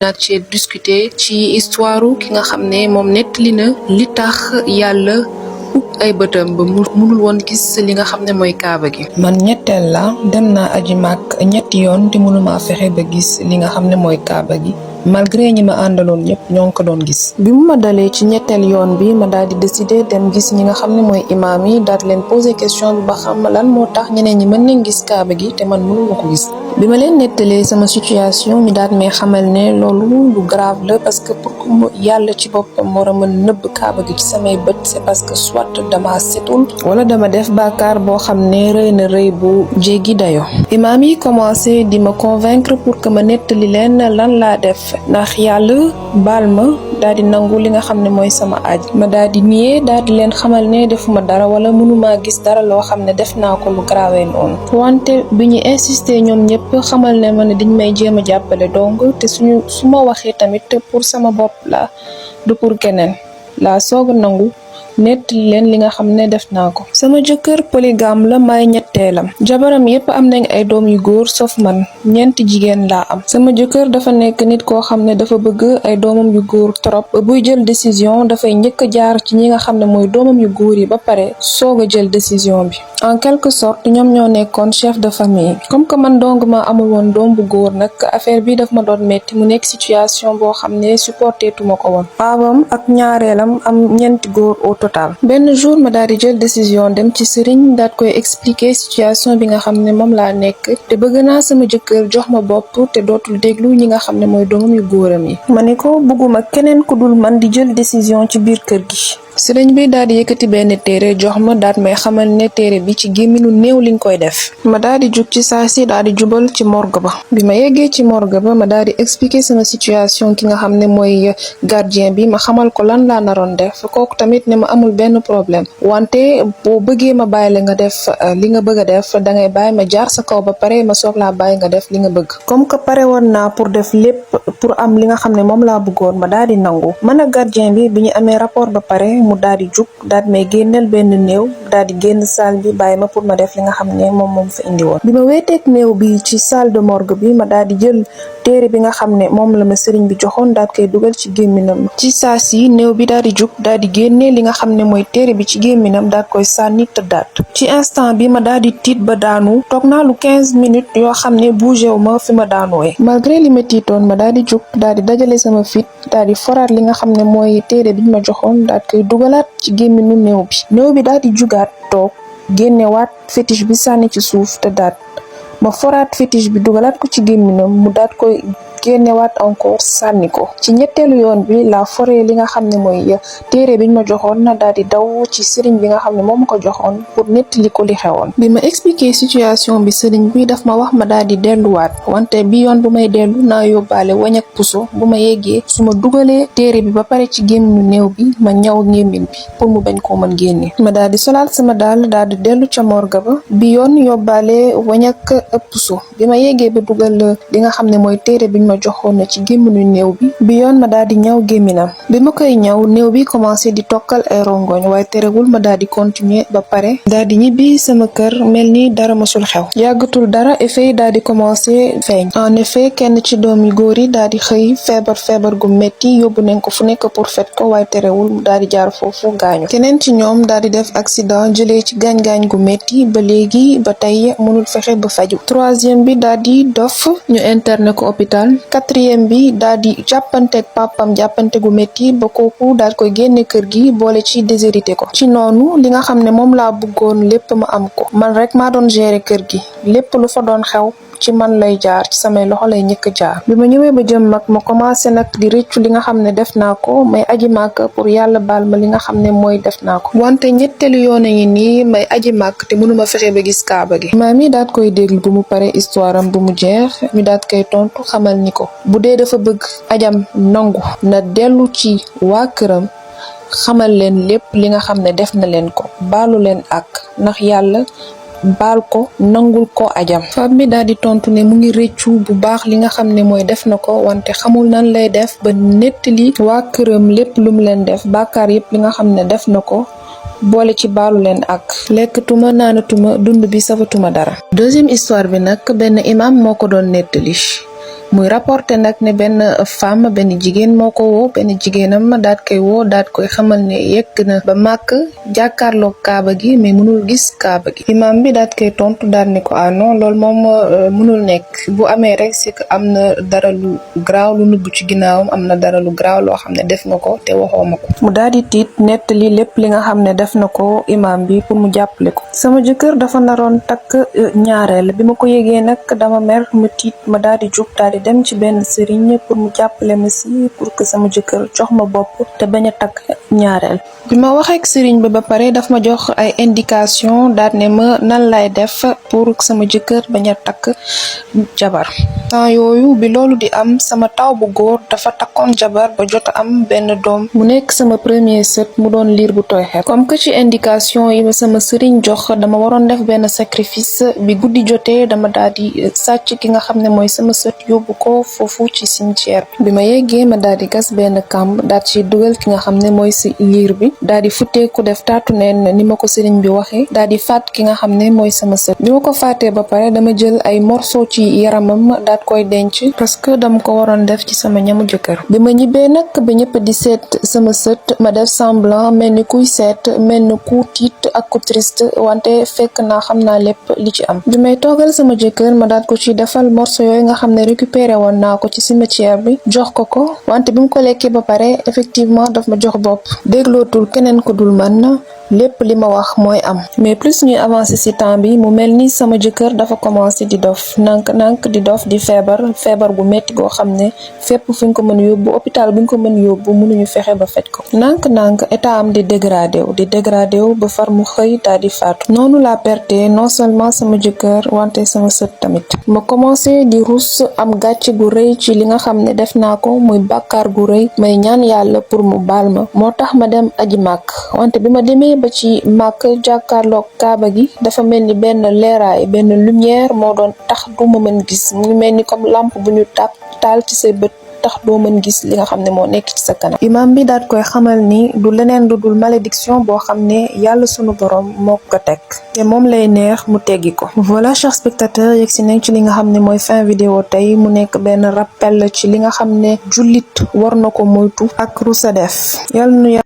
naat ci discuter ci histoire ki nga xam ne moom nettali na li tax yàlla ub ay bëtam ba mënul woon gis li nga xam ne mooy kaaba gi. man ñetteel la dem naa aji màkk ñetti yoon te mënuma fexe ba gis li nga xam ne mooy kaaba gi malgré ñi ma àndaloon ñëpp ñoo ngi ko doon gis. bi mu ma dalee ci ñetteel yoon bi ma daal di décider dem gis ñi nga xam ne mooy imaam yi daal di leen poser question bi ba xam lan moo tax ñeneen ñi mën nañ gis kaaba gi te man mënuma ko gis. bi ma leen nettalee sama situation ñu daal may xamal ne loolu lu grave la parce que pour que yàlla ci boppam war a mën nëbb kaaba gi ci samay bët c'est parce que soit dama setul wala dama def bàkkaar boo xam ne rëy na rëy bu jéggi dayo. imaam yi commencé di ma convaincre pour que ma nettali leen lan laa def ndax yàlla baal ma daal di nangu li nga xam ne mooy sama aj ma daal di nier daal di leen xamal ne defuma dara wala mënuma gis dara loo xam ne def naa ko lu grave noonu. wante bi ñu insister ñoom ñëpp xamal ne ma ne dañ may jéem a jàppale donc te su ma waxee tamit pour sama bopp la du pour keneen la soog a nangu nettali leen li nga xam ne def naa ko. sama jëkkër polygame la may ñetteelam jabaram yépp am nañ ay doom yu góor sauf man ñeenti jigéen laa am. sama jëkkër dafa nekk nit koo xam ne dafa bëgg ay doomam yu góor trop buy jël décision dafay njëkk a jaar ci ñi nga xam ne mooy doomam yu góor yi ba pare soog a jël décision bi. en quelque sorte ñoom ñoo nekkoon chef de famille. comme que man dong ma amul woon doom bu góor nag affaire bi daf ma doon metti mu nekk situation boo xam ne supporté tuma ko woon. aawam ak ñaareelam am ñeenti góor au total. benn jour ma daal di jël décision dem ci sëriñ daal koy expliquer situation bi nga xam ne moom laa nekk te bëgg naa sama jëkkër jox ma bopp te dootul déglu ñi nga xam ne mooy doomam yu góoram yi. ma ne ko bëgguma keneen ku dul man di jël décision ci biir kër gi. sëriñ bi daal di yëkkati benn téere jox ma daal may xamal ne téere bi ci gémminu néew liñ koy def. ma daal di jug ci saa si daal di jubal ci morgue ba. bi ma yeggee ci morgue ba ma daal di expliquer sama situation ki nga xam ne mooy gardien bi ma xamal ko lan laa naroon def kooku tamit ne ma amul benn problème wante boo bëggee ma bàyyi la nga def li nga bëgg a def dangay bàyyi ma jaar sa kaw ba pare ma soog laa bàyyi nga def li nga bëgg. comme que pare woon naa pour def lépp pour am li nga xam ne moom laa bëggoon ma daal di nangu. man ak gardien bi bi ñu amee rapport ba pare mu daal di jug daal di may génneel benn néew daal di génn salle bi bàyyi ma pour ma def li nga xam ne moom fa indi woon. bi ma weeteeg néew bi ci salle de morgue bi ma daal di jël téere bi nga xam ne moom la ma sëriñ bi joxoon daal koy dugal ci gémminam. ci saa si néew bi daal di jug daal di génne li nga xam ne mooy téere bi ci gémminam daal koy sànni tëddaat. ci instant bi ma daal di tiit ba daanu toog naa lu 15 minutes yoo xam ne bougé wu ma fi ma daanuwee. malgré li ma tiitoon ma daal di jug daal di dajale sama fit daal di foraat li nga xam ne mooy téere bi ma joxoon daal koy dugalaat ci gémminu néew bi daal di jugaat toog génnewaat fétiche bi sànni ci suuf tëddaat ma foraat fétiche bi dugalaat ko ci gémminam mu daat koy génnewaat encore sànni ko. ci ñetteelu yoon bi la foree li nga xam ne mooy téere biñ ma joxoon na daal di daw ci sëriñ bi nga xam ne moom ma ko joxoon pour nettali ko li xewoon. bi ma expliquer situation bi sëriñ bi daf ma wax ma daal di delluwaat wante bi yoon bu may dellu naa yóbbaale wañ ak puso bu ma yeggee su ma dugalee téere bi ba pare ci gémminu néew bi ma ñaw ngémmin bi pour mu bañ koo mën génne. ma daal di solaat sama daal daal di dellu ca morgue ba bi yoon yóbbaale wañ ak puso bi ma yeggee ba dugal li nga xam ne mooy téere biñ ma joxoon na ci gémminu néew bi yoon ma daal di ñaw gémminam bi ma koy ñaw néew bi commencé di tokkal ay rongoñ waaye terewul ma daal di continuer ba pare daal di ñibbi sama kër mel ni dara mësul xew. yàggatul dara effet yi daal di commencé feeñ. en effet kenn ci doom yu góor yi daal di xëy feebar gu metti yóbbu nañ ko fu nekk pour fet ko waaye terewul mu daal di jaar foofu gaañu. keneen ci ñoom daal di def accident jëlee ci gaañ-gaañ gu metti ba léegi ba tey mënul fexe ba faju. troisième bi daal di dof ñu interné ko hôpital. quatrième bi daal di jàppanteeg papam jàppante gu métti ba kooku daal koy génne kër gi boole ci déshérité ko. ci noonu li nga xam ne moom laa bëggoon lépp ma am ko man rek maa doon gérer kër gi lépp lu fa doon xew ci man lay jaar ci samay loxo lay ñëkk jaar. bi ma ñëwee ba jëm mag ma commencé nag di rëccu li nga xam ne def naa ko may aji màkk pour yàlla baal ma li nga xam ne mooy def naa ko. wante ñetteelu yoon a ngi nii may aji màkk te mënuma fexe ba gis kaaba gi. maam yi daat koy déglu bu mu pare histoire am bu mu jeex ñu daat koy tontu xamal ni ko bu dee dafa bëgg ajam nangu na dellu ci waa këram xamal leen lépp li nga xam ne def na leen ko baalu leen ak ndax yàlla baal ko nangul ko ajam. femme bi daal di tontu ne mu ngi rëccu bu baax li nga xam ne mooy def na ko wante xamul nan lay def ba nettali waa këram lépp lu mu leen def bàkkaar yépp li nga xam ne def na ko boole ci baalu leen ak lekkatuma naanatuma dund bi safatuma dara. deuxième histoire bi nag benn imam moo ko doon nettali muy rapporté nag ne benn femme benn jigéen moo ko woo benn jigéenam daat koy woo daat koy xamal ne yegg na ba màkk jàkkaarloog kaaba gi mais mënul gis kaaba gi. imam bi daat koy tontu daal ne ko ah non loolu moom mënul nekk bu amee rek c'est que am na dara lu garaaw lu nubb ci ginnaawam am na dara lu garaaw loo xam ne def nga ko te waxoo ma ko. mu daal di tiit nettali lépp li nga xam ne def na ko imam bi pour mu jàppale ko. sama jëkkër dafa naroon takk ñaareel bi ma ko yégee nag dama mer mu tiit ma daal di jóg daal di dem ci benn sëriñ pour mu jàppale ma si pour que sama jëkkër jox ma bopp te bañ a takk ñaareel. bi ma waxee ak sëriñ bi ba pare daf ma jox ay indication daal ne ma nan lay def pour sama jëkkër bañ a takk jabar. temps yooyu bi loolu di am sama taw bu góor dafa takkoon jabar ba jot am benn doom mu nekk sama premier sët mu doon liir bu tooy xepp. comme que ci indication yi ma sama sëriñ jox dama waroon def benn sacrifice bi guddi jotee dama daal di sàcc ki nga xam ne mooy sama sët yóbbu ko foofu ci cimetière bi ma yeggee ma daal di gas benn kamb daal ci dugal ki nga xam ne mooy si liir bi daal di futteeku def taatu neen ni ma ko sëriñ bi waxee daal di faat ki nga xam ne mooy sama sët. bi ma ko faatee ba pare dama jël ay morceau ci yaramam daat koy denc parce que dama ko waroon def ci sama ñamu jëkkër. bi ma ñibbee nag ba ñëpp di seet sama sët ma def semblant mel ni kuy seet mel ni ku tiit ak ku triste wante fekk naa xam naa lépp li ci am. bi may toogal sama jëkkër ma daat ko ci defal morceau yooyu nga xam ne récupéré woon naa ko ci cimetière bi jox ko wante bi mu ko lekkee ba pare effectivement daf ma jox bopp déglootul keneen ko dul man lépp li ma wax mooy am. mais plus ñuy avancer ci temps bi mu mel ni sama jëkkër dafa commencé di dof nank di dof di feebar gu metti goo xam ne fépp fu ñu ko mën yóbbu hôpital bu ñu ko mën yóbbu mënuñu fexe ba faj ko. nank état am di dégradé wu ba far mu xëy daal di faatu. noonu la perte non seulement sama jëkkër wante sama sët tamit. ma commencé di rus am gàcce gu rëy ci li nga xam ne def naa ko muy bàkkaar gu rëy may ñaan yàlla pour mu baal ma moo tax ma dem aji màkk wante bi ma demee ba ci màkk jàkkaarloog kaaba gi dafa mel ni benn leeraay benn lumière moo doon tax du ma mën gis mu ngi mel ni comme lampe bu ñu taal ci say bët tax doo mën gis li nga xam ne moo nekk ci sa kanam. imam bi daat koy xamal ni du leneen lu dul malédiction boo xam ne yàlla sunu borom moo ko teg te moom lay neex mu teggi ko. voilà chers spectateurs yegg si nañ ci li nga xam ne mooy fin vidéo tey mu nekk benn rappel ci li nga xam ne jullit war na ko moytu ak rusa def.